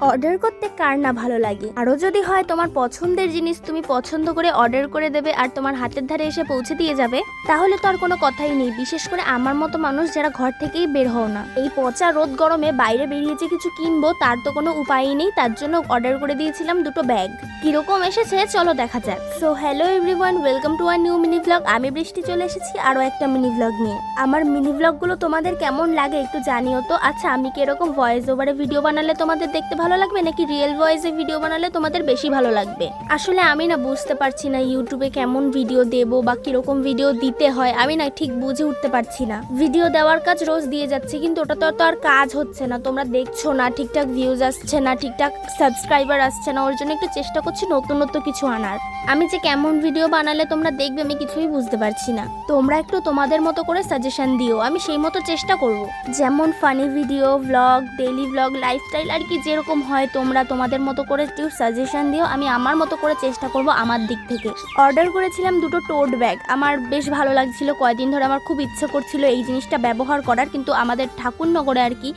Order করতে কার না ভালো লাগে। আরও যদি হয় তোমার পছন্দের জিনিস তুমি পছন্দ করে অর্ডার করে দেবে আর তোমার হাতের ধারে এসে পৌঁছে দিয়ে যাবে, তাহলে তো আর কোনো কথাই নেই। বিশেষ করে আমার মতো মানুষ যারা ঘর থেকেই বের হও না, এই পচা রোদ গরমে বাইরে বেরিয়েছে কিছু কিনবো তার তো কোনো উপায়ই নেই। তার জন্য অর্ডার করে দিয়েছিলাম দুটো ব্যাগ। কিরকম এসেছে চলো দেখা যাক। So hello everyone, welcome to our new mini blog. আমি বৃষ্টি চলে এসেছি আরও একটা মিনি ব্লগ নিয়ে। আমার মিনি ব্লগগুলো তোমাদের কেমন লাগে একটু জানিও তো। আচ্ছা, আমি কি এরকম ভয়েস ওভারে ভিডিও বানালে তোমাদের দেখতে ভালো লাগবে নাকি রিয়েল ভয়েসে ভিডিও বানালে তোমাদের বেশি ভালো লাগবে? আসলে আমি না বুঝতে পারছি না ইউটিউবে কেমন ভিডিও দেবো বা কিরকম ভিডিও দিতে হয়, আমি না ঠিক বুঝে উঠতে পারছি না। ভিডিও দেওয়ার কাজ রোজ দিয়ে যাচ্ছি, কিন্তু ওটা তো আর কাজ হচ্ছে না। তোমরা দেখছো না, ঠিকঠাক ভিউজ আসছে না, ঠিকঠাক সাবস্ক্রাইবার আসছে না। ওর জন্য একটু চেষ্টা করছি নতুন কিছু আনার। আমি যে কেমন ভিডিও বানালে তোমরা দেখবে আমি কিছুই বুঝতে পারছি না। তোমরা একটু তোমাদের মতো করে সাজেশন দিও, আমি সেই মতো চেষ্টা করব। যেমন funny video, vlog, daily vlog, lifestyle আর কি যেরকম হয় তোমরা তোমাদের মতো করে একটু সাজেশন দিও। আমি আমার মতো করে চেষ্টা করব আমার দিক থেকে। অর্ডার করেছিলাম দুটো টোট ব্যাগ। আমার বেশ ভালো লাগছিল, কয়েকদিন ধরে আমার খুব ইচ্ছে করছিল এই জিনিসটা ব্যবহার করার, কিন্তু আমাদের ঠাকুরনগরে আর কি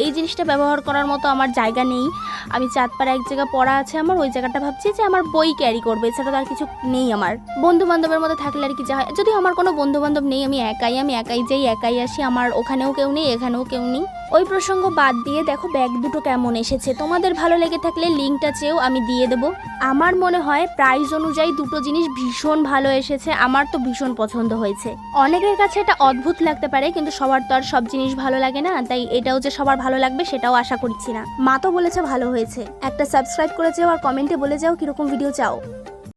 এই জিনিসটা ব্যবহার করার মতো আমার জায়গা নেই। আমি চাঁদপাড়া এক জায়গা পড়া আছে আমার, ওই জায়গাটা ভাবছি যে আমার বই ক্যারি করবে, এছাড়া তো আর কিছু নেই। আমার বন্ধু বান্ধবের মধ্যে থাকলে আর কি যা হয়, যদিও আমার কোনো বন্ধু বান্ধব নেই, আমি একাই যাই একাই আসি, আমার ওখানেও কেউ নেই এখানেও কেউ নেই। ওই প্রসঙ্গ বাদ দিয়ে দেখো ব্যাগ দুটো কেমন এসেছে। তোমাদের ভালো লেগে থাকলে লিঙ্কটা চেয়েও আমি দিয়ে দেবো। আমার মনে হয় প্রাইস অনুযায়ী দুটো জিনিস ভীষণ ভালো এসেছে, আমার তো ভীষণ পছন্দ হয়েছে। অনেকের কাছে এটা অদ্ভুত লাগতে পারে, কিন্তু সবার তো আর সব জিনিস ভালো লাগে না, তাই এটাও যে সবার ভালো লাগবে সেটাও আশা করছি না। মা তো বলেছে ভালো হয়েছে। একটা সাবস্ক্রাইব করে যাও আর কমেন্টে বলে যাও কিরকম ভিডিও চাও।